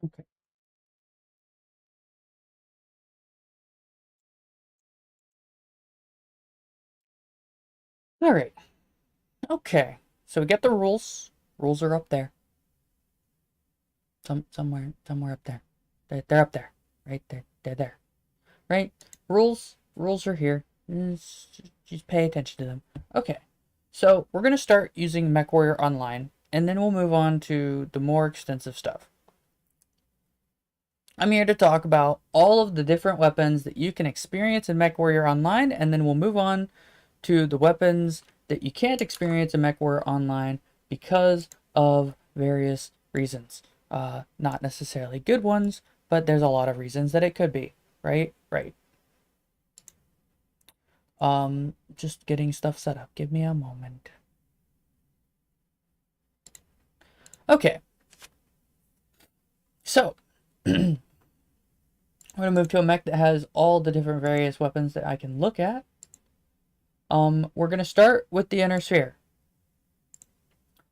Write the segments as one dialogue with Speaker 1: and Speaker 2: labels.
Speaker 1: Okay. All right. Okay. So we get the rules. Rules are up there. Somewhere up there. They're up there. Right? They're there. Right? Rules are here. Just pay attention to them. Okay. So we're gonna start using MechWarrior Online, and then we'll move on to the more extensive stuff. I'm here to talk about all of the different weapons that you can experience in MechWarrior Online, and then we'll move on to the weapons that you can't experience in MechWarrior Online because of various reasons. Not necessarily good ones, but there's a lot of reasons that it could be. Right? Right. Just getting stuff set up. Give me a moment. Okay. So, I'm going to move to a mech that has all the different various weapons that I can look at. We're going to start with the inner sphere.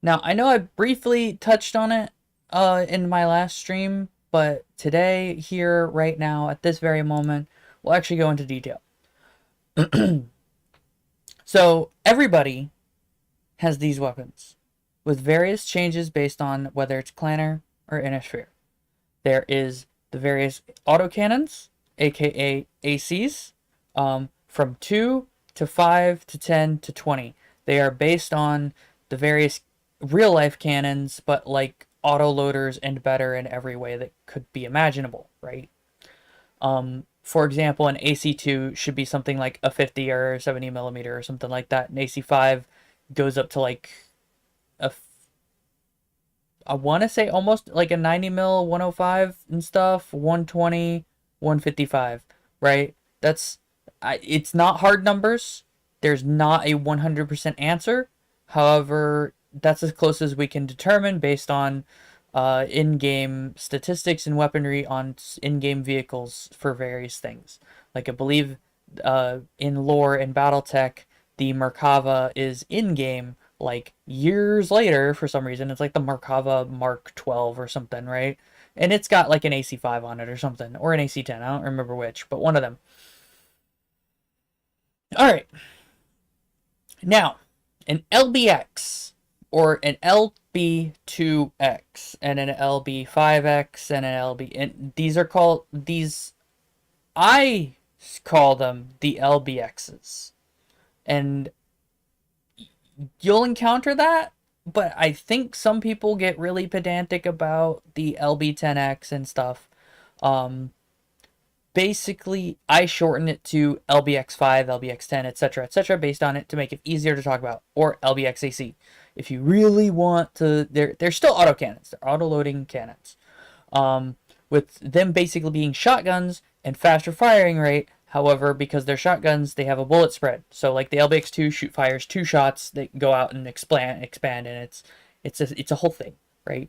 Speaker 1: Now, I know I briefly touched on it in my last stream, but today, here, right now, at this very moment, we'll actually go into detail. So, everybody has these weapons, with various changes based on whether it's clanner or inner sphere. There is the various autocannons, aka ACs, from 2 to 5 to 10 to 20. They are based on the various real life cannons, but like autoloaders and better in every way that could be imaginable, right? For example, an AC2 should be something like a 50 or 70 millimeter or something like that. An AC5 goes up to like a I want to say almost like a 90 mil 105 and stuff, 120, 155, right? It's not hard numbers. There's not a 100% answer. However, that's as close as we can determine based on in-game statistics and weaponry on in-game vehicles for various things. Like I believe in lore and BattleTech, the Merkava is in-game like years later for some reason. It's like the Merkava Mark 12 or something, right? And it's got like an AC5 on it or something, or an AC10. I don't remember which, but one of them. All right. Now, an LBX or an LB2X and an LB5X and an LB, and I call them the LBXs. And you'll encounter that, but I think some people get really pedantic about the LB10X and stuff. Um, Basically, I shorten it to LBX5, LBX10, etc., based on it to make it easier to talk about, or LBXAC. If you really want to, they're still autocannons. They're auto-loading cannons. Um, with them basically being shotguns and faster firing rate. However, because they're shotguns, they have a bullet spread. So like the LBX2 fires 2 shots that go out and expand, and it's a whole thing, right?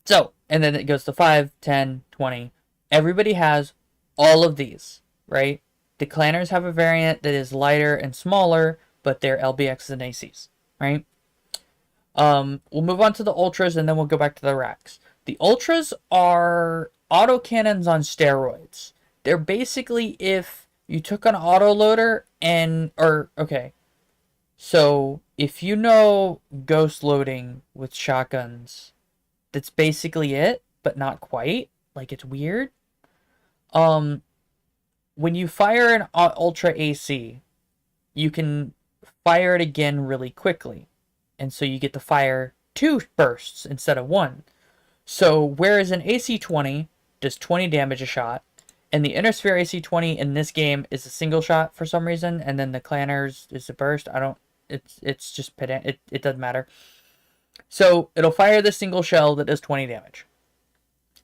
Speaker 1: So, and then it goes to 5, 10, 20. Everybody has all of these, right? The clanners have a variant that is lighter and smaller, but they're LBXs and ACs, right? We'll move on to the ultras and then we'll go back to the racks. The ultras are autocannons on steroids. They're basically if you took an autoloader okay. So if you know ghost loading with shotguns, that's basically it, but not quite. Like it's weird. Um, when you fire an ultra AC, you can fire it again really quickly, and so you get to fire 2 bursts instead of 1. So whereas an AC-20 does 20 damage a shot, and the Inner Sphere AC-20 in this game is a single shot for some reason, and then the Clanners is a burst. I don't. It's just pedant. It doesn't matter. So it'll fire the single shell that does 20 damage.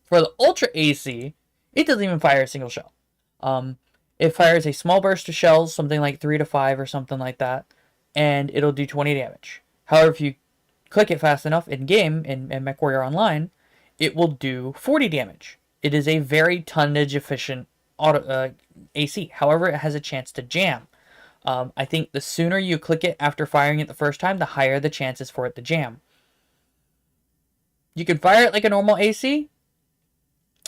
Speaker 1: For the Ultra AC, it doesn't even fire a single shell. Um, it fires a small burst of shells, something like 3 to 5 or something like that, and it'll do 20 damage. However, if you click it fast enough in game in MechWarrior Online, it will do 40 damage. It is a very tonnage efficient AC. However, it has a chance to jam. I think the sooner you click it after firing it the first time, the higher the chances for it to jam. You can fire it like a normal AC,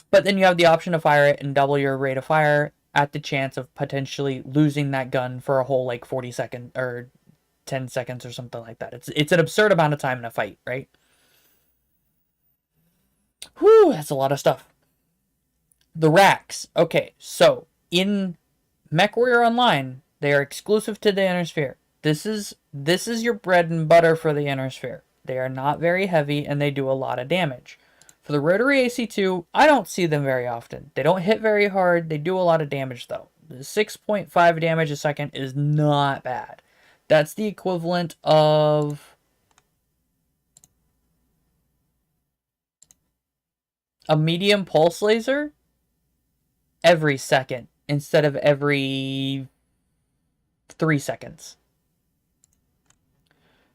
Speaker 1: but then you have the option to fire it and double your rate of fire at the chance of potentially losing that gun for a whole like 40 seconds or 10 seconds or something like that. It's an absurd amount of time in a fight, right? Whew, that's a lot of stuff. The racks. Okay, so in MechWarrior Online, they are exclusive to the Inner Sphere. This is your bread and butter for the Inner Sphere. They are not very heavy and they do a lot of damage. For the Rotary AC2, I don't see them very often. They don't hit very hard. They do a lot of damage though. The 6.5 damage a second is not bad. That's the equivalent of a medium pulse laser every second instead of every 3 seconds.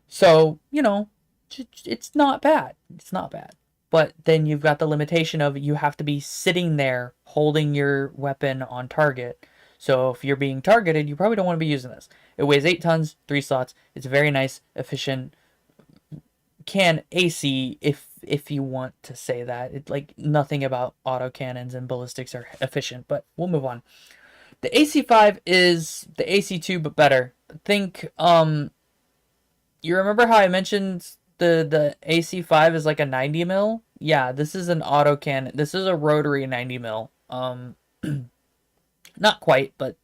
Speaker 1: So, it's not bad. It's not bad. But then you've got the limitation of you have to be sitting there holding your weapon on target. So if you're being targeted, you probably don't want to be using this. It weighs 8 tons, 3 slots. It's very nice, efficient, can AC if you want to say that. It's like nothing about autocannons and ballistics are efficient, but we'll move on. The AC5 is the AC2 but better. Think you remember how I mentioned the AC5 is like a 90 mil? Yeah, this is an autocannon. This is a rotary 90 mil. Not quite, but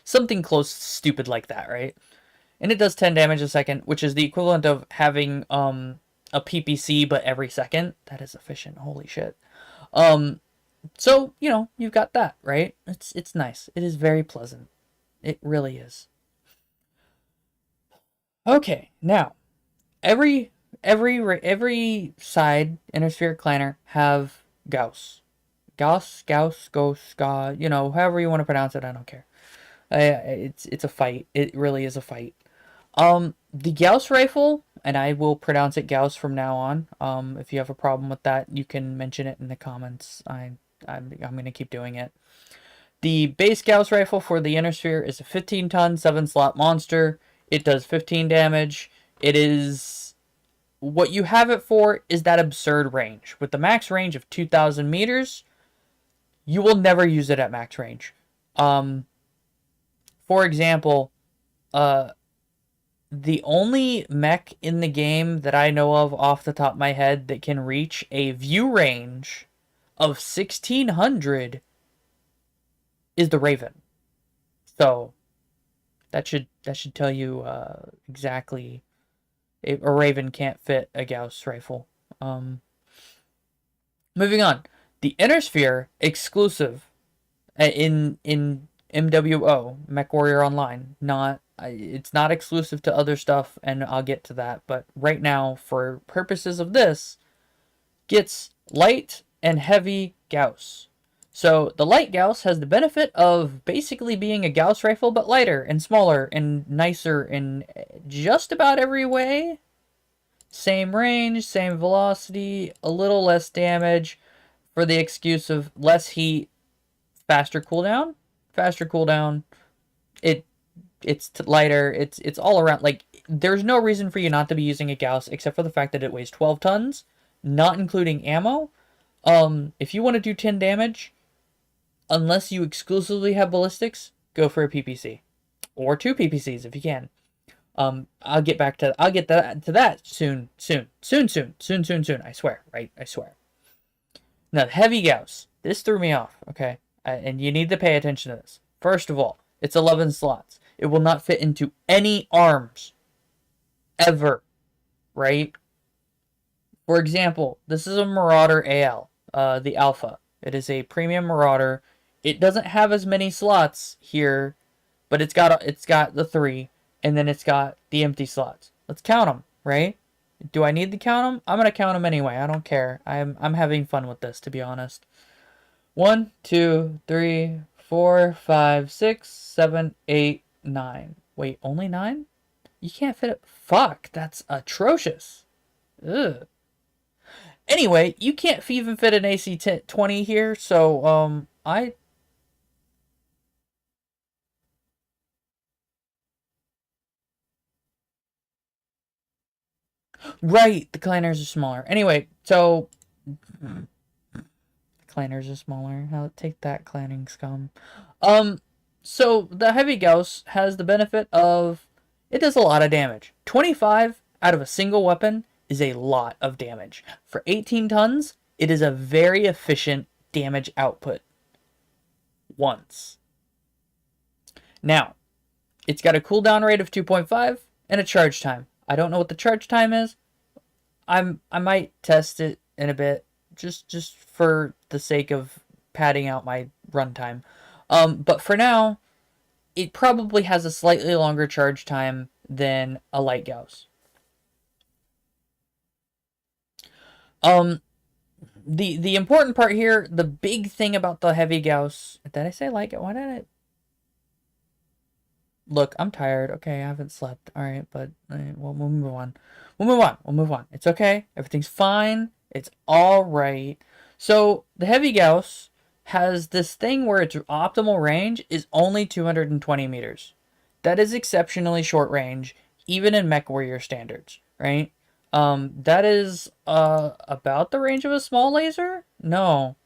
Speaker 1: something close stupid like that, right? And it does 10 damage a second, which is the equivalent of having a PPC but every second. That is efficient. Holy shit. So, you've got that, right? It's nice. It is very pleasant. It really is. Okay, now every side Inner Sphere clanner have Gauss. Gauss, however you want to pronounce it, I don't care. It's a fight. It really is a fight. The Gauss rifle, and I will pronounce it Gauss from now on. If you have a problem with that, you can mention it in the comments. I'm gonna keep doing it. The base Gauss rifle for the Inner Sphere is a 15-ton, 7-slot monster. It does 15 damage. It is... What you have it for is that absurd range. With the max range of 2,000 meters, you will never use it at max range. For example, the only mech in the game that I know of off the top of my head that can reach a view range of 1,600 is the Raven. So that should tell you exactly. A Raven can't fit a Gauss rifle. Moving on, the Inner Sphere exclusive in MWO MechWarrior Online. It's not exclusive to other stuff, and I'll get to that. But right now, for purposes of this, gets light and heavy Gauss. So the light Gauss has the benefit of basically being a Gauss rifle, but lighter and smaller and nicer in just about every way. Same range, same velocity, a little less damage for the excuse of less heat, faster cooldown. Faster cooldown. It's lighter. It's all around. Like, there's no reason for you not to be using a Gauss except for the fact that it weighs 12 tons, not including ammo. If you want to do 10 damage, unless you exclusively have ballistics, go for a PPC. Or 2 PPCs if you can. I'll get to that soon. I swear, right? I swear. Now, heavy Gauss. This threw me off, okay? And you need to pay attention to this. First of all, it's 11 slots. It will not fit into any arms. Ever. Right? For example, this is a Marauder AL, the Alpha. It is a premium Marauder. It doesn't have as many slots here, but it's got the 3, and then it's got the empty slots. Let's count them, right? Do I need to count them? I'm gonna count them anyway. I don't care. I'm having fun with this, to be honest. 1, 2, 3, 4, 5, 6, 7, 8, 9. Wait, only 9? You can't fit it. Fuck, that's atrocious. Ugh. Anyway, you can't even fit an AC-20 here, so I Right, the clanners are smaller. Anyway, so clanners are smaller. I'll take that, clanning scum. Um, so the heavy Gauss has the benefit of it does a lot of damage. 25 out of a single weapon is a lot of damage. For 18 tons, it is a very efficient damage output. Once. Now, it's got a cooldown rate of 2.5 and a charge time. I don't know what the charge time is. I might test it in a bit, just for the sake of padding out my runtime. But for now, it probably has a slightly longer charge time than a light Gauss. The important part here, the big thing about the heavy Gauss. Did I say light Gauss? Why did I? Look, I'm tired. Okay, I haven't slept. All right, but we'll move on. We'll move on. It's okay. Everything's fine. It's all right. So the heavy Gauss has this thing where its optimal range is only 220 meters. That is exceptionally short range, even in Mech Warrior standards, right? That is about the range of a small laser? No.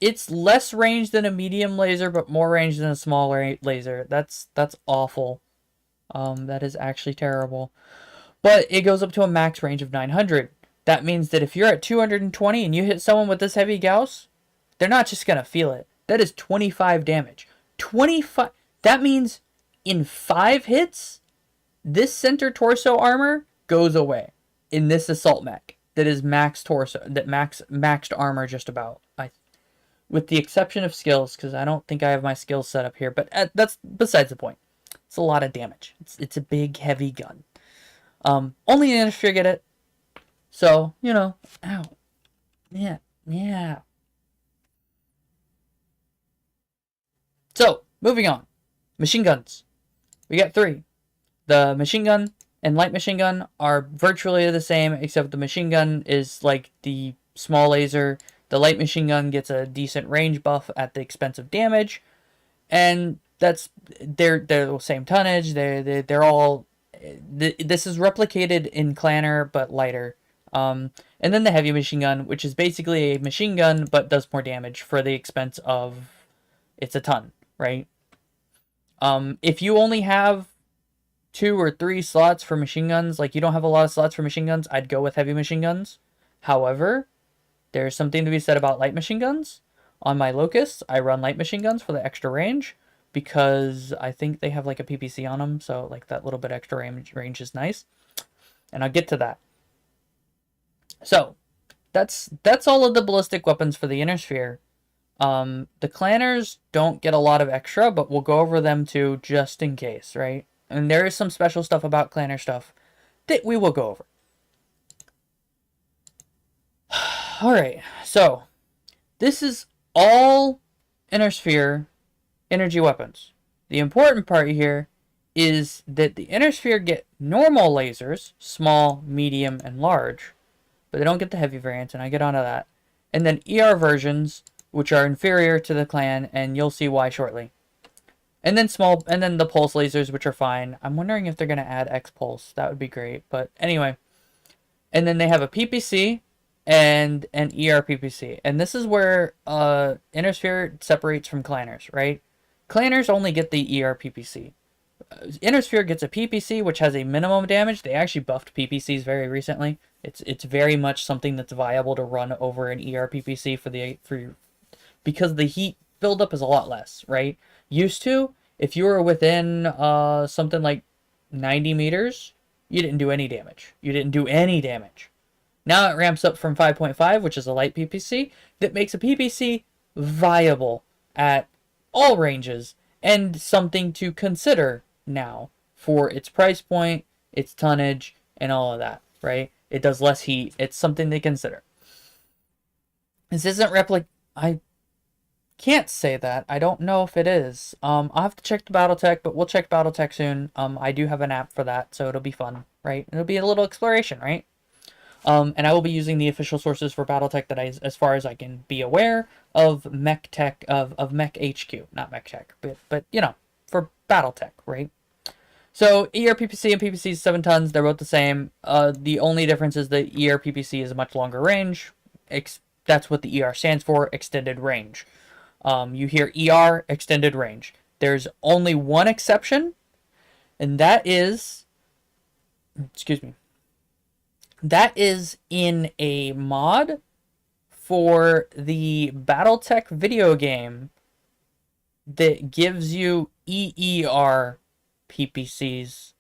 Speaker 1: It's less range than a medium laser, but more range than a small laser. That's awful. That is actually terrible. But it goes up to a max range of 900. That means that if you're at 220 and you hit someone with this heavy Gauss, they're not just gonna feel it. That is 25 damage. 25. That means in 5 hits, this center torso armor goes away in this assault mech. That is max torso. That maxed armor just about. With the exception of skills, because I don't think I have my skills set up here, but that's besides the point. It's a lot of damage. It's a big, heavy gun. Only an Innisphere get it. So, you know, ow. Yeah. So, moving on. Machine guns. We got 3. The machine gun and light machine gun are virtually the same, except the machine gun is like the small laser. The light machine gun gets a decent range buff at the expense of damage, and they're the same tonnage. They're all. This is replicated in Clanner but lighter. And then the heavy machine gun, which is basically a machine gun but does more damage for the expense of it's a ton, right? If you only have 2 or 3 slots for machine guns, like you don't have a lot of slots for machine guns, I'd go with heavy machine guns. However, there's something to be said about light machine guns. On my Locusts, I run light machine guns for the extra range because I think they have like a PPC on them, so like that little bit extra range is nice. And I'll get to that. So, that's all of the ballistic weapons for the Innisphere. The Clanners don't get a lot of extra, but we'll go over them too just in case, right? And there is some special stuff about Clanner stuff that we will go over. Alright, so this is all Innisphere energy weapons. The important part here is that the Innisphere get normal lasers, small, medium, and large, but they don't get the heavy variants, and I get onto that. And then ER versions, which are inferior to the clan, and you'll see why shortly. And then the pulse lasers, which are fine. I'm wondering if they're going to add X pulse. That would be great, but anyway. And then they have a PPC and an ER PPC. And this is where Innisphere separates from Clanners, right? Clanners only get the ER PPC. Innisphere gets a PPC, which has a minimum damage. They actually buffed PPCs very recently. It's very much something that's viable to run over an ER PPC because the heat buildup is a lot less, right? Used to, if you were within something like 90 meters, you didn't do any damage. Now it ramps up from 5.5, which is a light PPC, that makes a PPC viable at all ranges and something to consider now for its price point, its tonnage, and all of that, right? It does less heat. It's something to consider. This isn't I can't say that. I don't know if it is. I'll have to check the Battletech, but we'll check Battletech soon. I do have an app for that, so it'll be fun, right? It'll be a little exploration, right? And I will be using the official sources for Battletech that as far as I can be aware of Mech Tech, of Mech HQ, not Mech Tech, but you know, for Battletech, right? So ERPPC and PPC is 7 tons. They're both the same. The only difference is the ERPPC is a much longer range. That's what the ER stands for, extended range. You hear ER, extended range. There's only one exception, and that is, excuse me, that is in a mod for the BattleTech video game that gives you EER PPCs,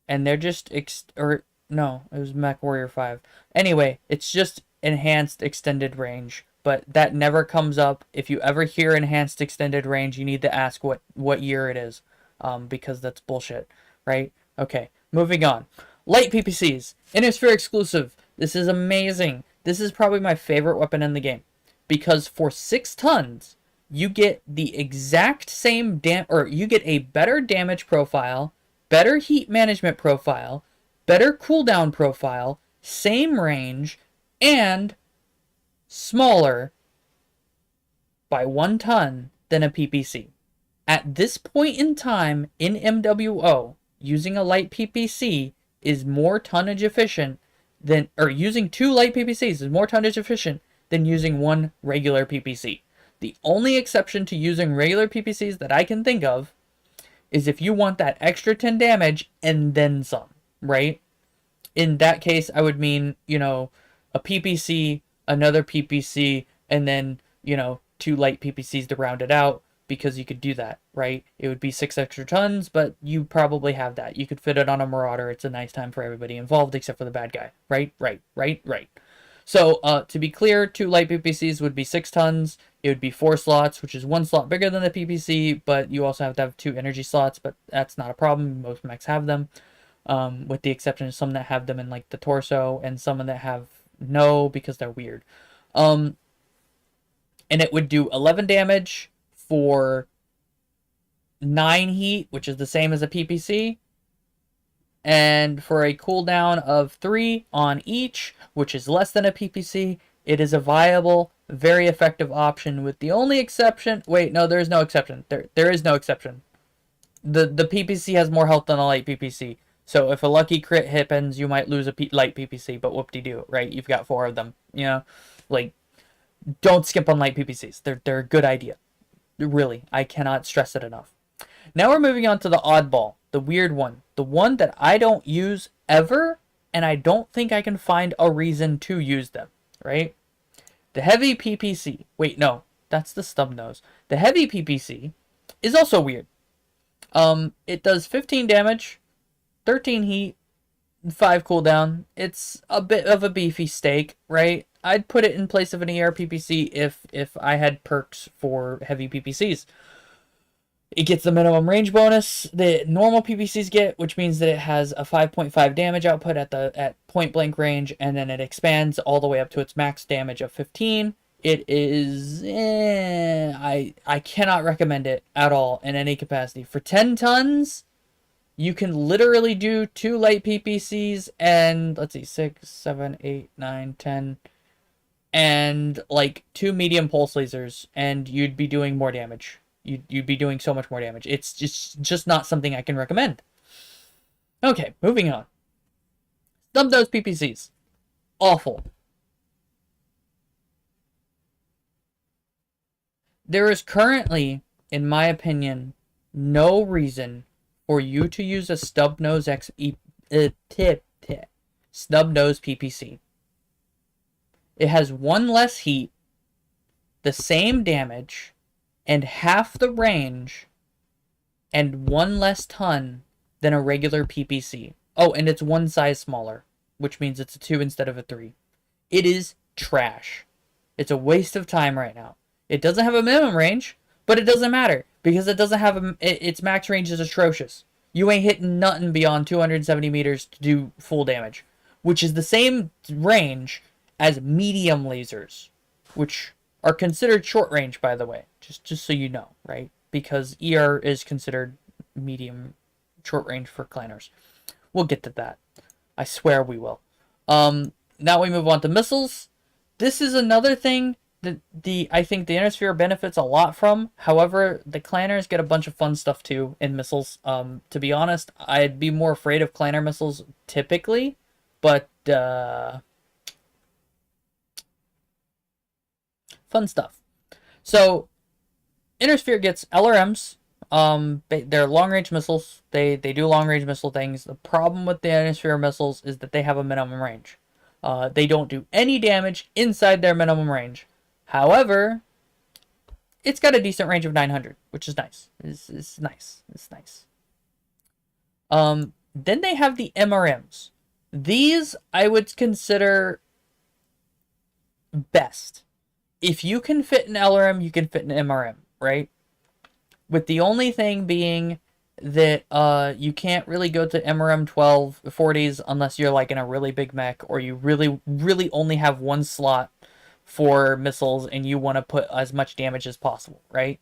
Speaker 1: and they're just or no, it was Mech Warrior 5. Anyway, it's just enhanced extended range, but that never comes up. If you ever hear enhanced extended range, you need to ask what year it is, because that's bullshit, right? Okay, moving on. Light PPCs, Innisphere exclusive. This is amazing. This is probably my favorite weapon in the game, because for 6 tons, you get the exact same you get a better damage profile, better heat management profile, better cooldown profile, same range, and smaller by 1 ton than a PPC. At this point in time in MWO, using a light PPC is more tonnage efficient than, or using 2 light PPCs is more tonnage efficient than using 1 regular PPC. The only exception to using regular PPCs that I can think of is if you want that extra 10 damage and then some, right? In that case, I would mean, a PPC, another PPC, and then, 2 light PPCs to round it out, because you could do that, right? It would be 6 extra tons, but you probably have that. You could fit it on a Marauder. It's a nice time for everybody involved except for the bad guy, right? Right. So, to be clear, 2 light PPCs would be 6 tons. It would be 4 slots, which is 1 slot bigger than the PPC, but you also have to have 2 energy slots, but that's not a problem. Most mechs have them, with the exception of some that have them in, like, the torso, and some that have no, because they're weird. And it would do 11 damage for 9 heat, which is the same as a PPC, and for a cooldown of 3 on each, which is less than a PPC. It is a viable, very effective option, with the only exception... Wait, no, there's no exception. There is no exception. The PPC has more health than a light PPC. So if a lucky crit happens, you might lose a light PPC, but whoop-de-doo, right? You've got 4 of them, Like, don't skip on light PPCs. They're a good idea. Really, I cannot stress it enough. Now we're moving on to the oddball, the weird one, the one that I don't use ever, and I don't think I can find a reason to use them, right? The heavy PPC. Wait, no, that's the stub nose. The heavy PPC is also weird. It does 15 damage, 13 heat, 5 cooldown. It's a bit of a beefy steak, right? I'd put it in place of an ER PPC if I had perks for heavy PPCs. It gets the minimum range bonus that normal PPCs get, which means that it has a 5.5 damage output at point blank range, and then it expands all the way up to its max damage of 15. It is... I cannot recommend it at all in any capacity. For 10 tons, you can literally do 2 light PPCs and, let's see, 6, 7, 8, 9, 10... and like 2 medium pulse lasers, and you'd be doing more damage. You'd be doing so much more damage. It's just not something I can recommend. Okay, moving on. Stub those PPCs. Awful. There is currently, in my opinion, no reason for you to use a stub nose stub nose PPC. It has 1 less heat, the same damage, and half the range, and 1 less ton than a regular PPC. Oh, and it's 1 size smaller, which means it's a 2 instead of a 3. It is trash. It's a waste of time right now. It doesn't have a minimum range, but it doesn't matter, because it doesn't have its max range is atrocious. You ain't hitting nothing beyond 270 meters to do full damage, which is the same range as medium lasers, which are considered short range, by the way, just so you know, right? Because ER is considered medium short range for clanners. We'll get to that. I swear we will. Now we move on to missiles. This is another thing I think the Innersphere benefits a lot from. However, the Clanners get a bunch of fun stuff too in missiles. To be honest, I'd be more afraid of Clanner missiles typically, but fun stuff. So Innersphere gets LRMs. They're long range missiles. They do long range missile things. The problem with the Innersphere missiles is that they have a minimum range. They don't do any damage inside their minimum range. However, it's got a decent range of 900, which is nice. It's nice. It's nice. Then they have the MRMs. These I would consider best. If you can fit an LRM, you can fit an MRM, right? With the only thing being that you can't really go to MRM 1240s unless you're like in a really big mech, or you really only have one slot for missiles and you want to put as much damage as possible, right?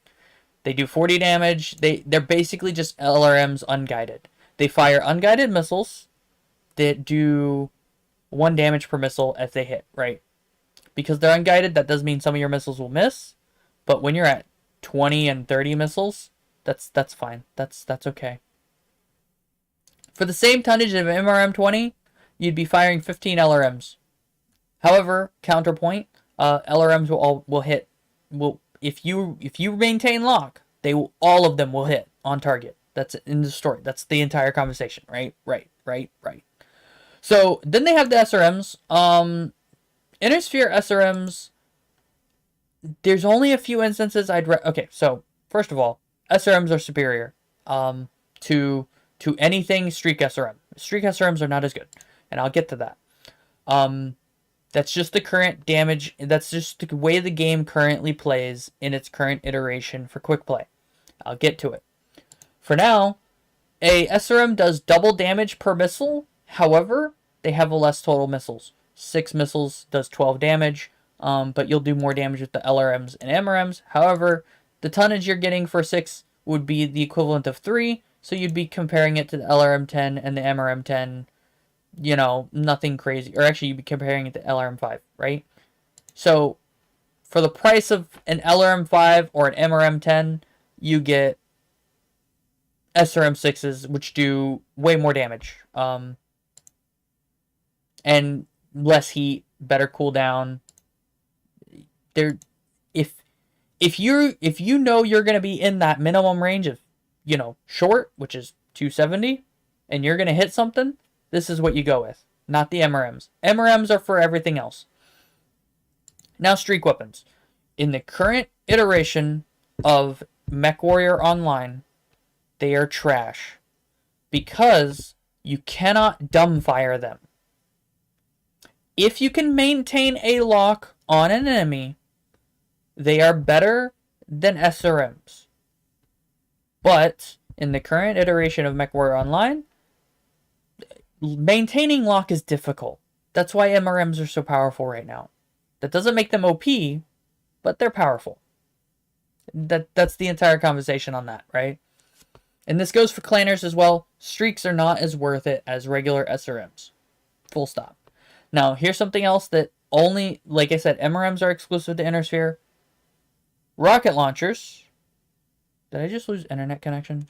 Speaker 1: They do 40 damage. They're basically just LRMs unguided. They fire unguided missiles that do 1 damage per missile if they hit, right? Because they're unguided, that does mean some of your missiles will miss, but when you're at 20 and 30 missiles, that's fine. That's okay. For the same tonnage of MRM 20, you'd be firing 15 LRMs. However, counterpoint, LRMs will hit. If you maintain lock, all of them will hit on target. That's in the story. That's the entire conversation, right? Right. So then they have the SRMs. Innersphere SRMs. There's only a few instances okay, so first of all, SRMs are superior to anything Streak SRM. Streak SRMs are not as good, and I'll get to that. That's just the current damage. That's just the way the game currently plays in its current iteration for quick play. I'll get to it. For now, a SRM does double damage per missile. However, they have a less total missiles. 6 missiles does 12 damage. But you'll do more damage with the LRMs and MRMs. However, the tonnage you're getting for 6 would be the equivalent of 3, so you'd be comparing it to the LRM 10 and the MRM 10, you know, nothing crazy. Or actually, you'd be comparing it to LRM 5, right? So, for the price of an LRM 5 or an MRM 10, you get SRM 6s, which do way more damage. And less heat, better cooldown. If you know you're going to be in that minimum range of, you know, short, which is 270, and you're going to hit something, this is what you go with, not the MRMs. MRMs are for everything else. Now, streak weapons. In the current iteration of MechWarrior Online, they are trash because you cannot dumbfire them. If you can maintain a lock on an enemy, they are better than SRMs. But in the current iteration of MechWarrior Online, maintaining lock is difficult. That's why MRMs are so powerful right now. That doesn't make them OP, but they're powerful. That's the entire conversation on that, right? And this goes for Clanners as well. Streaks are not as worth it as regular SRMs. Full stop. Now, here's something else that only, like I said, MRMs are exclusive to Innersphere. Rocket launchers. Did I just lose internet connection?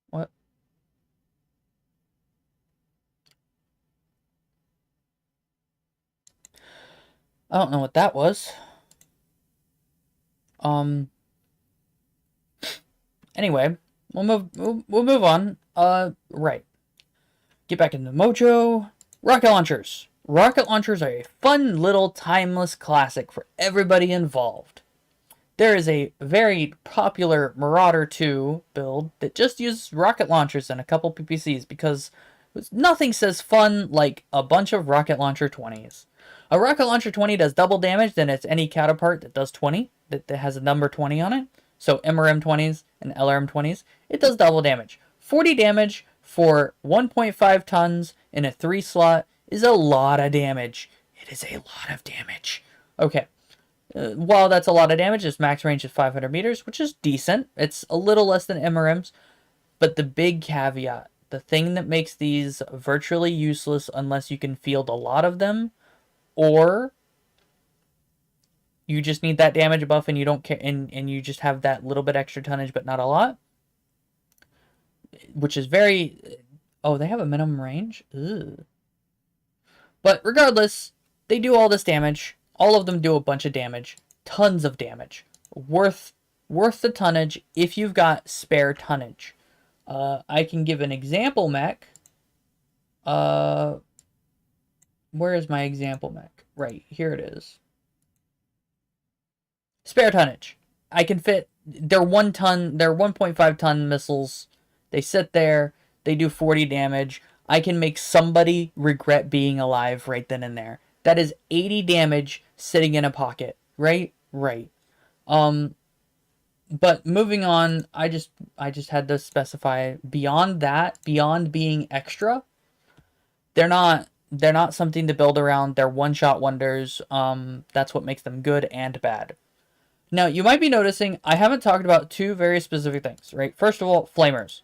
Speaker 1: What? I don't know what that was. Anyway, we'll move on. Right. Get back into Mojo. Rocket launchers. Rocket launchers are a fun little timeless classic for everybody involved. There is a very popular Marauder 2 build that just uses rocket launchers and a couple PPCs because nothing says fun like a bunch of rocket launcher 20s. A rocket launcher 20 does double damage than it's any counterpart that does 20, that has a number 20 on it. So MRM 20s and LRM 20s, it does double damage. 40 damage for 1.5 tons in a 3 slot is a lot of damage. It is a lot of damage. Okay. While that's a lot of damage, its max range is 500 meters, which is decent. It's a little less than MRM's. But the big caveat The thing that makes these virtually useless unless you can field a lot of them, or you just need that damage buff and you don't care, and you just have that little bit extra tonnage but not a lot, which is very... Oh, they have a minimum range? Ugh. But regardless, they do all this damage. All of them do a bunch of damage. Tons of damage. Worth the tonnage if you've got spare tonnage. I can give an example mech. Where is my example mech? Right, here it is. Spare tonnage. I can fit... They're 1 ton... They're 1.5 ton missiles. They sit there. They do 40 damage. I can make somebody regret being alive right then and there. That is 80 damage sitting in a pocket. Right? Right. But moving on, I just had to specify beyond that, beyond being extra, they're not something to build around. They're one-shot wonders. That's what makes them good and bad. Now, you might be noticing I haven't talked about 2 very specific things, right? First of all, flamers.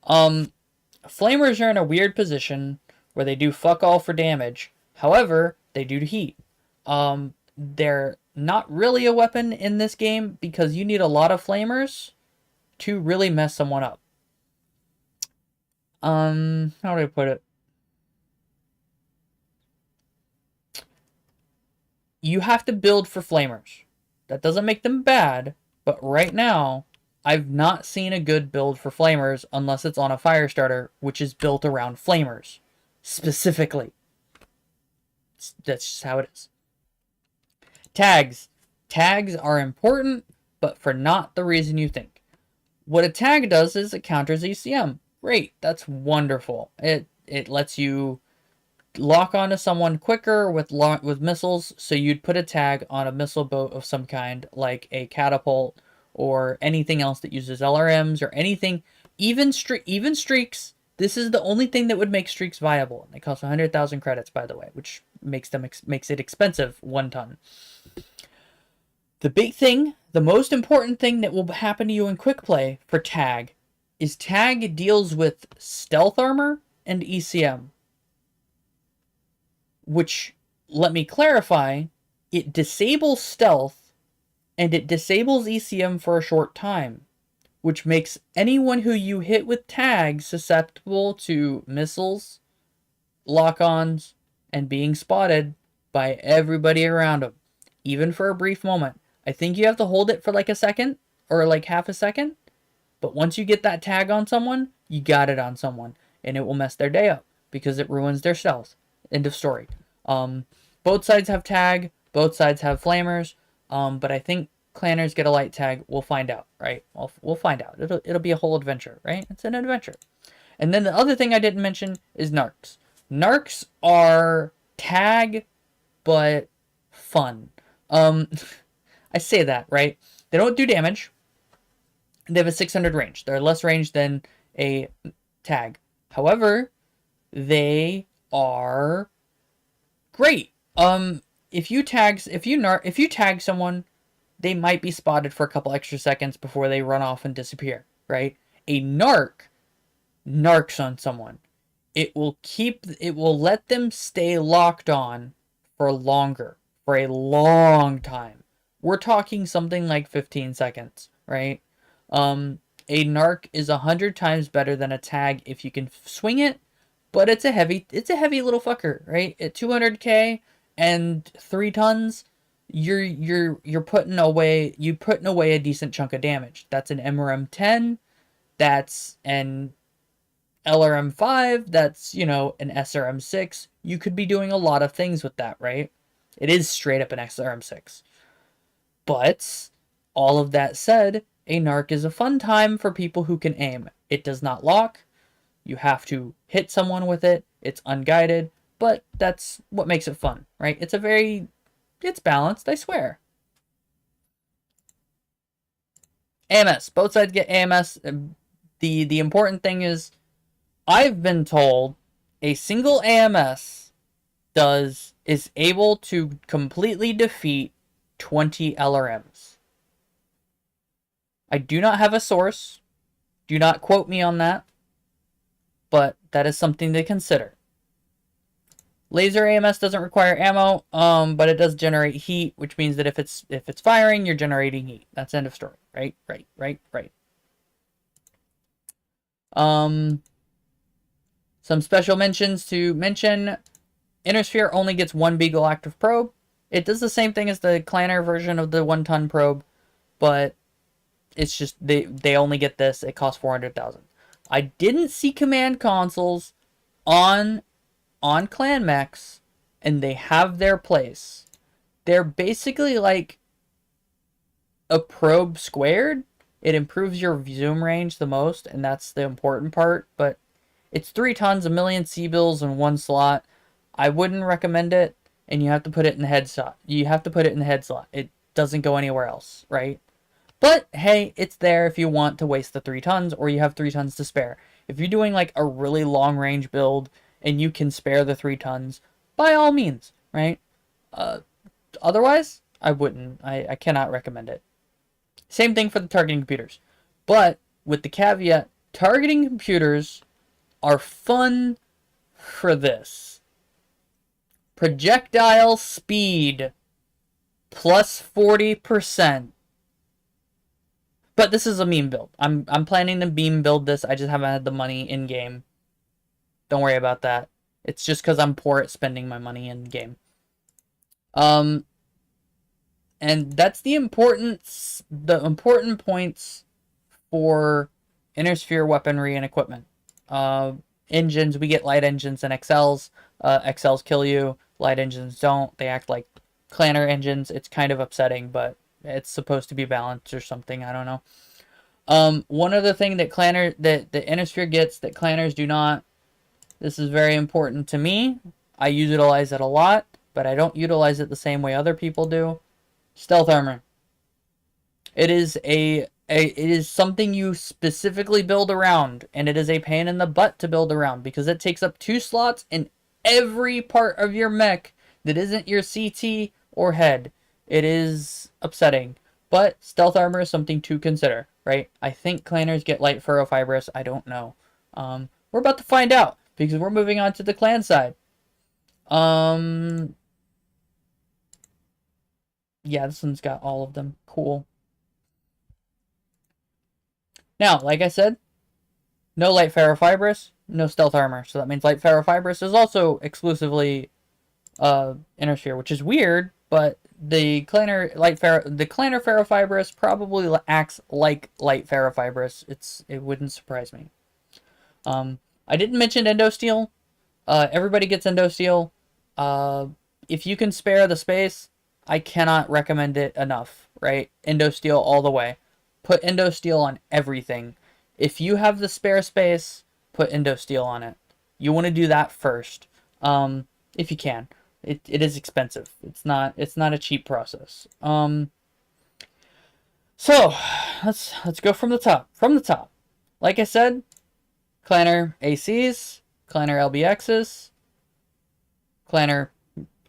Speaker 1: Flamers are in a weird position where they do fuck all for damage. However, they do heat. They're not really a weapon in this game because you need a lot of flamers to really mess someone up. How do I put it? You have to build for flamers. That doesn't make them bad, but right now, I've not seen a good build for flamers unless it's on a fire starter, which is built around flamers. Specifically. That's just how it is. Tags. Tags are important, but for not the reason you think. What a tag does is it counters ECM. Great, that's wonderful. It lets you lock onto someone quicker with missiles, so you'd put a tag on a missile boat of some kind, like a catapult or anything else that uses LRMs or anything, even streaks. This is the only thing that would make streaks viable. They cost 100,000 credits, by the way, which makes it expensive 1 ton. The big thing, the most important thing that will happen to you in quick play for tag is tag deals with stealth armor and ECM. Which, let me clarify, it disables stealth and it disables ECM for a short time, which makes anyone who you hit with tag susceptible to missiles, lock-ons, and being spotted by everybody around them, even for a brief moment. I think you have to hold it for like a second or like half a second, but once you get that tag on someone, you got it on someone, and it will mess their day up because it ruins their stealth. End of story. Both sides have tag, both sides have flamers, but I think clanners get a light tag. We'll find out, right? We'll find out. It'll be a whole adventure, right? It's an adventure. And then the other thing I didn't mention is narcs. Narcs are tag, but fun. I say that, right? They don't do damage. They have a 600 range. They're less range than a tag. However, they are great. If you tag someone, they might be spotted for a couple extra seconds before they run off and disappear, right? A narcs on someone. It will let them stay locked on for longer, for a long time. We're talking something like 15 seconds, right? A narc is 100 times better than a tag if you can swing it, but it's a heavy little fucker, right? At 200k and 3 tons, you're putting away a decent chunk of damage. That's an MRM 10, that's an LRM 5, that's, an SRM 6. You could be doing a lot of things with that, right? It is straight up an SRM 6. But all of that said, a narc is a fun time for people who can aim. It does not lock. You have to hit someone with it. It's unguided, but that's what makes it fun, right? It's balanced, I swear. AMS. Both sides get AMS. The important thing is, I've been told a single AMS is able to completely defeat 20 LRMs. I do not have a source. Do not quote me on that. but that is something to consider. Laser AMS doesn't require ammo, but it does generate heat, which means that if it's firing, you're generating heat. That's end of story. Right. Some special mentions to mention. Innersphere only gets one Beagle active probe. It does the same thing as the Clanner version of the 1-ton probe, but it's just they only get this. It costs 400,000. I didn't see command consoles on clan mechs, and they have their place. They're basically like a probe squared. It improves your zoom range the most, and that's the important part, but it's 3 tons, a million C-bills in one slot. I wouldn't recommend it, and you have to put it in the head slot. You have to put it in the head slot. It doesn't go anywhere else, right? But hey, it's there if you want to waste the 3 tons, or you have 3 tons to spare. If you're doing like a really long range build and you can spare the 3 tons, by all means, right? Otherwise, I wouldn't. I cannot recommend it. Same thing for the targeting computers. But with the caveat, targeting computers are fun for this. Projectile speed plus 40%. But this is a meme build. I'm planning to meme build this. I just haven't had the money in game. Don't worry about that. It's just because I'm poor at spending my money in game. And that's the important points for Innersphere weaponry and equipment. Engines, we get light engines and XLs. XLs kill you. Light engines don't. They act like Clanner engines. It's kind of upsetting, but it's supposed to be balanced or something. I don't know. One other thing that the Innersphere gets that Clanners do not. This is very important to me. I utilize it a lot, but I don't utilize it the same way other people do. Stealth armor. It is it is something you specifically build around, and it is a pain in the butt to build around because it takes up 2 slots in every part of your mech that isn't your CT or head. It is upsetting, but stealth armor is something to consider, right? I think clanners get light ferrofibrous. I don't know. We're about to find out because we're moving on to the clan side. Yeah, this one's got all of them. Cool. Now, like I said, no light ferrofibrous, no stealth armor. So that means light ferrofibrous is also exclusively Innersphere, which is weird, but the Clanner ferrofibrous probably acts like light ferrofibrous. It wouldn't surprise me. I didn't mention endosteel. Everybody gets endosteel. If you can spare the space, I cannot recommend it enough, right? Endosteel all the way. Put endosteel on everything. If you have the spare space, put endosteel on it. You want to do that first, if you can. It is expensive. It's not a cheap process. So let's go from the top. From the top, like I said, Clanner ACs, Clanner LBXs, Clanner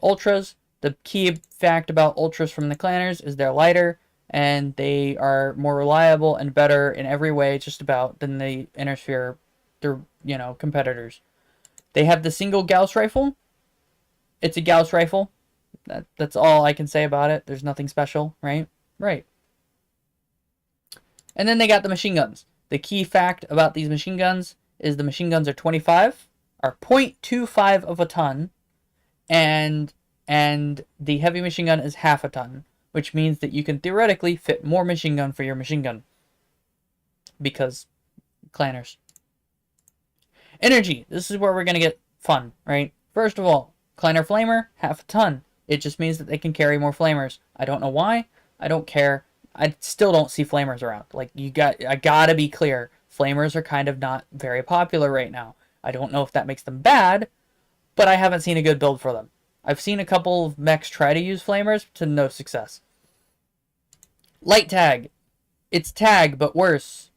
Speaker 1: Ultras. The key fact about Ultras from the Clanners is they're lighter and they are more reliable and better in every way, just about, than the Innersphere, competitors. They have the single Gauss rifle. It's a Gauss rifle. That's all I can say about it. There's nothing special, right? Right. And then they got the machine guns. The key fact about these machine guns is the machine guns are 0.25 of a ton, and the heavy machine gun is half a ton, which means that you can theoretically fit more machine gun for your machine gun. Because clanners. Energy. This is where we're going to get fun, right? First of all, Clanner Flamer, half a ton. It just means that they can carry more flamers. I don't know why. I don't care. I still don't see flamers around. Like, I gotta be clear. Flamers are kind of not very popular right now. I don't know if that makes them bad, but I haven't seen a good build for them. I've seen a couple of mechs try to use flamers to no success. Light tag. It's tag, but worse.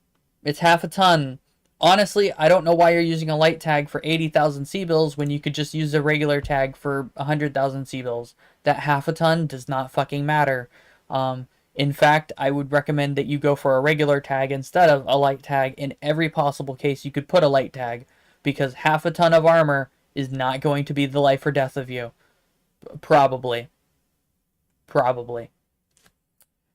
Speaker 1: It's half a ton. Honestly, I don't know why you're using a light tag for 80,000 C-bills when you could just use a regular tag for 100,000 C-bills. That half a ton does not fucking matter. In fact, I would recommend that you go for a regular tag instead of a light tag. In every possible case, you could put a light tag. because half a ton of armor is not going to be the life or death of you. Probably. Probably.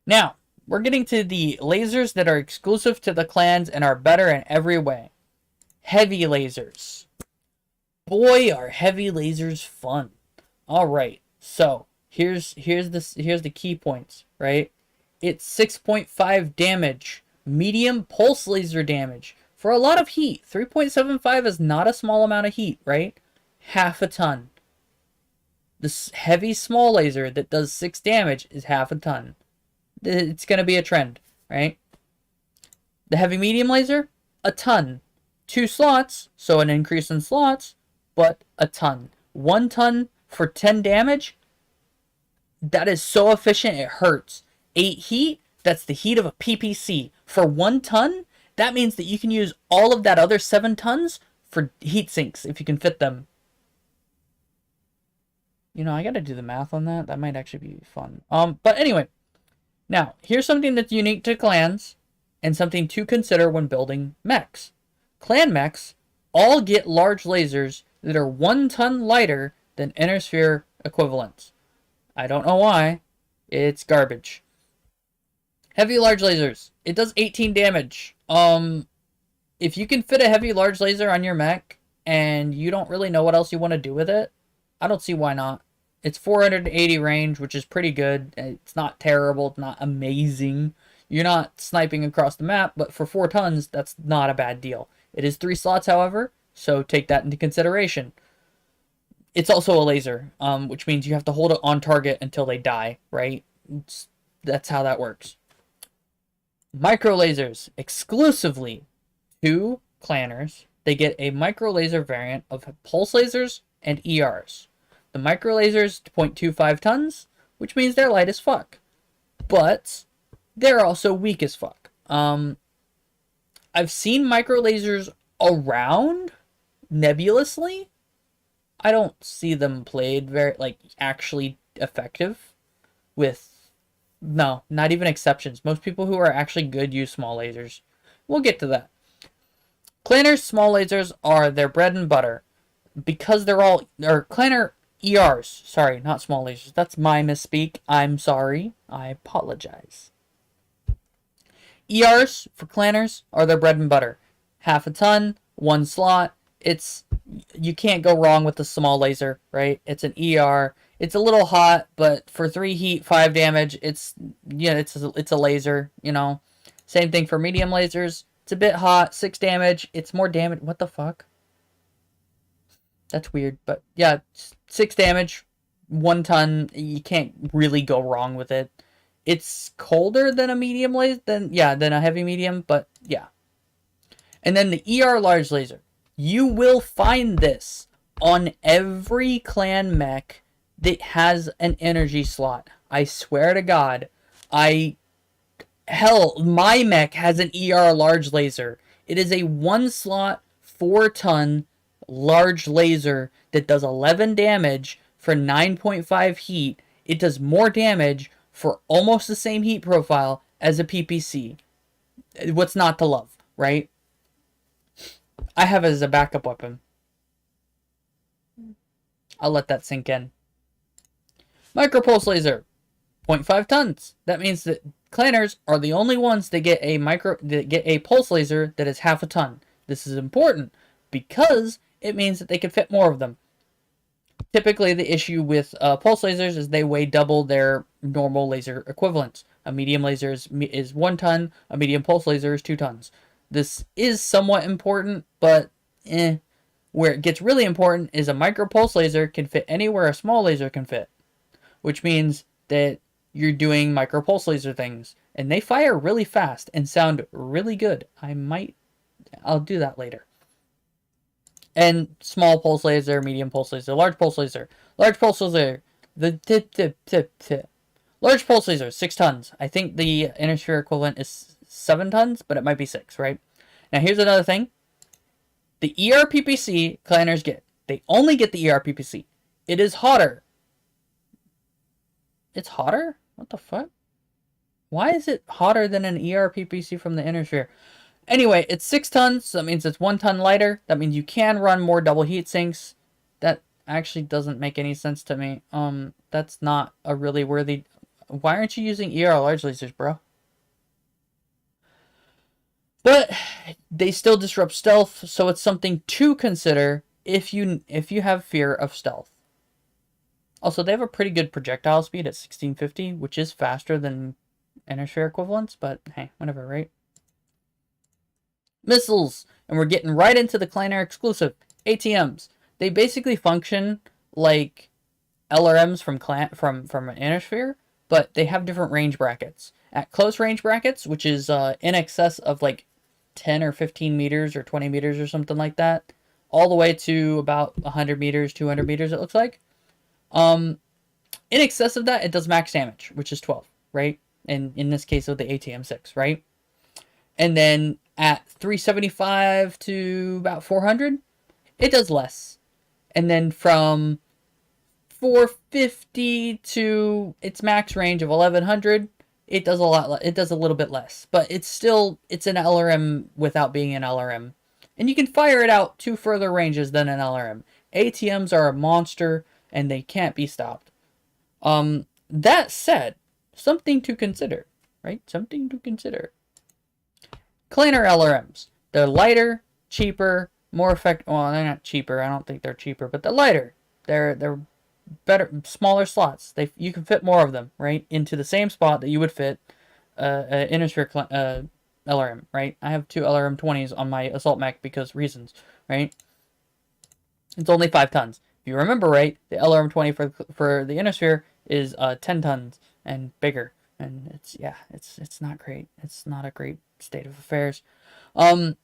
Speaker 1: Now, we're getting to the lasers that are exclusive to the clans and are better in every way. Heavy lasers. Boy, are heavy lasers fun. All right. So, here's the key points, right? It's 6.5 damage, medium pulse laser damage for a lot of heat. 3.75 is not a small amount of heat, right? Half a ton. This heavy small laser that does 6 damage is half a ton. It's going to be a trend, right? The heavy medium laser, a ton. 2 slots, so an increase in slots, but a ton. 1 ton for 10 damage, that is so efficient it hurts. 8 heat, that's the heat of a PPC. For 1 ton, that means that you can use all of that other 7 tons for heat sinks if you can fit them. You know, I gotta do the math on that. That might actually be fun. But anyway, now, here's something that's unique to clans and something to consider when building mechs. Clan mechs all get large lasers that are 1 ton lighter than inner sphere equivalents. I don't know why. It's garbage. Heavy large lasers. It does 18 damage. If you can fit a heavy large laser on your mech and you don't really know what else you want to do with it, I don't see why not. It's 480 range, which is pretty good. It's not terrible. It's not amazing. You're not sniping across the map, but for 4 tons, that's not a bad deal. It is 3 slots, however, so take that into consideration. It's also a laser, which means you have to hold it on target until they die, right? That's how that works. Micro lasers, exclusively to clanners. They get a micro laser variant of pulse lasers and ERs. The micro lasers 0.25 tons, which means they're light as fuck. But they're also weak as fuck. I've seen micro lasers around nebulously. I don't see them played very, like, actually effective with, no, not even exceptions. Most people who are actually good use small lasers. We'll get to that. Clanners' small lasers are their bread and butter because they're all, or clanner ERs, sorry, not small lasers. That's my misspeak. I'm sorry. I apologize. ERs for clanners are their bread and butter. Half a ton, 1 slot. You can't go wrong with the small laser, right? It's an ER. It's a little hot, but for 3 heat, 5 damage, it's a laser, you know. Same thing for medium lasers. It's a bit hot, 6 damage. It's more damage. What the fuck? That's weird, but yeah, 6 damage, 1 ton. You can't really go wrong with it. It's colder than a medium laser, than a heavy medium, but yeah. And then the ER large laser. You will find this on every clan mech that has an energy slot. I swear to God. Hell, my mech has an ER large laser. It is a 1 slot, 4 ton large laser that does 11 damage for 9.5 heat. It does more damage for almost the same heat profile as a PPC. What's not to love, right? I have it as a backup weapon. I'll let that sink in. Micropulse laser, 0.5 tons. That means that clanners are the only ones that get a pulse laser that is half a ton. This is important because it means that they can fit more of them. Typically, the issue with pulse lasers is they weigh double their normal laser equivalents. A medium laser is 1 ton. A medium pulse laser is 2 tons. This is somewhat important, but where it gets really important is a micro pulse laser can fit anywhere a small laser can fit, which means that you're doing micro pulse laser things, and they fire really fast and sound really good. I'll do that later. And small pulse laser, medium pulse laser, large pulse laser. Large pulse laser, large pulse laser, 6 tons. I think the inner sphere equivalent is 7 tons, but it might be 6, right? Now here's another thing. The ERPPC clanners get. They only get the ERPPC. It is hotter. It's hotter? What the fuck? Why is it hotter than an ERPPC from the inner sphere? Anyway, it's 6 tons, so that means it's 1 ton lighter. That means you can run more double heat sinks. That actually doesn't make any sense to me. That's not a really worthy... Why aren't you using ER large lasers, bro? But they still disrupt stealth, so it's something to consider if you have fear of stealth. Also, they have a pretty good projectile speed at 1650, which is faster than Innersphere equivalents, but hey, whatever, right? Missiles, and we're getting right into the Clan Air exclusive ATMs. They basically function like LRMs from Innersphere, but they have different range brackets. At close range brackets, which is in excess of like 10 or 15 meters or 20 meters or something like that, all the way to about 100 meters, 200 meters, it looks like. In excess of that, it does max damage, which is 12, right? And in this case of the ATM-6, right? And then at 375 to about 400, it does less. And then from 450 to its max range of 1100, it does a lot. It does a little bit less, but it's an LRM without being an LRM, and you can fire it out to further ranges than an LRM. ATMs are a monster, and they can't be stopped. That said, something to consider, right? Something to consider. Cleaner LRMs. They're lighter, cheaper, more effective. Well, they're not cheaper. I don't think they're cheaper, but they're lighter. They're better, smaller slots. You can fit more of them, right, into the same spot that you would fit an Innersphere LRM, right? I have 2 LRM 20s on my assault mech because reasons, right? It's only 5 tons. If you remember right, the LRM 20 for the Innersphere is 10 tons and bigger, and it's not great. It's not a great state of affairs. So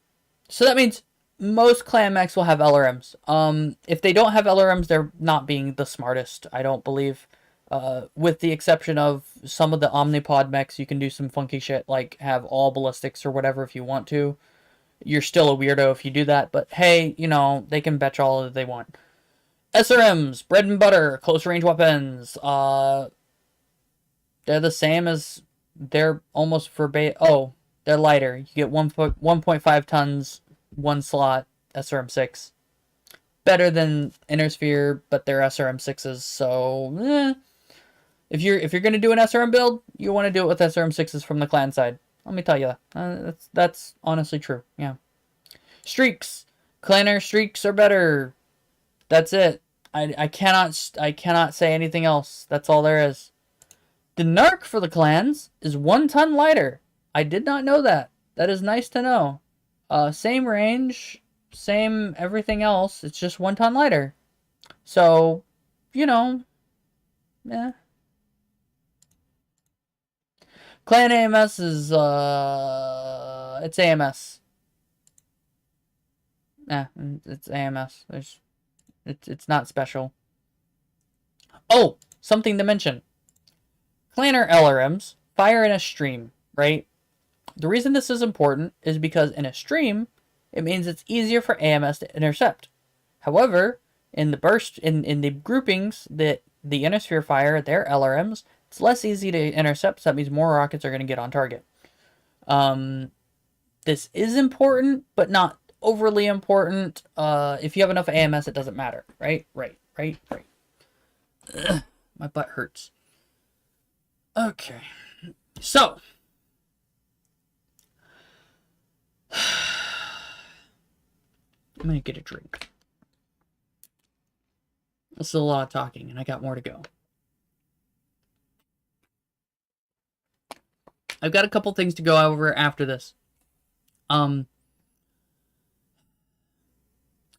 Speaker 1: that means most clan mechs will have LRMs. If they don't have LRMs, they're not being the smartest, I don't believe. With the exception of some of the Omnipod mechs, you can do some funky shit, like have all ballistics or whatever if you want to. You're still a weirdo if you do that, but hey, you know, they can betch all that they want. SRMs, bread and butter, close range weapons. They're the same as, they're almost verbatim. Oh, they're lighter. You get 1.5 tons, 1 slot, SRM6. Better than Innersphere, but they're SRM6s, so if you're gonna do an SRM build, you want to do it with SRM6s from the clan side. Let me tell you, that's honestly true. Yeah. Streaks, Clan Air streaks are better. That's it. I cannot say anything else. That's all there is. The narc for the clans is 1 ton lighter. I did not know that. That is nice to know. Same range, same everything else. It's just 1 ton lighter. So, you know, yeah. Clan AMS is it's AMS. Yeah, it's AMS. It's not special. Oh, something to mention. Clanner LRMs fire in a stream, right? The reason this is important is because in a stream, it means it's easier for AMS to intercept. However, in the groupings that the Innersphere fire, their LRMs, it's less easy to intercept, so that means more rockets are going to get on target. This is important, but not overly important. If you have enough AMS, it doesn't matter, right? Right. Ugh, my butt hurts. Okay, so I'm gonna get a drink. This is a lot of talking, and I got more to go. I've got a couple things to go over after this. The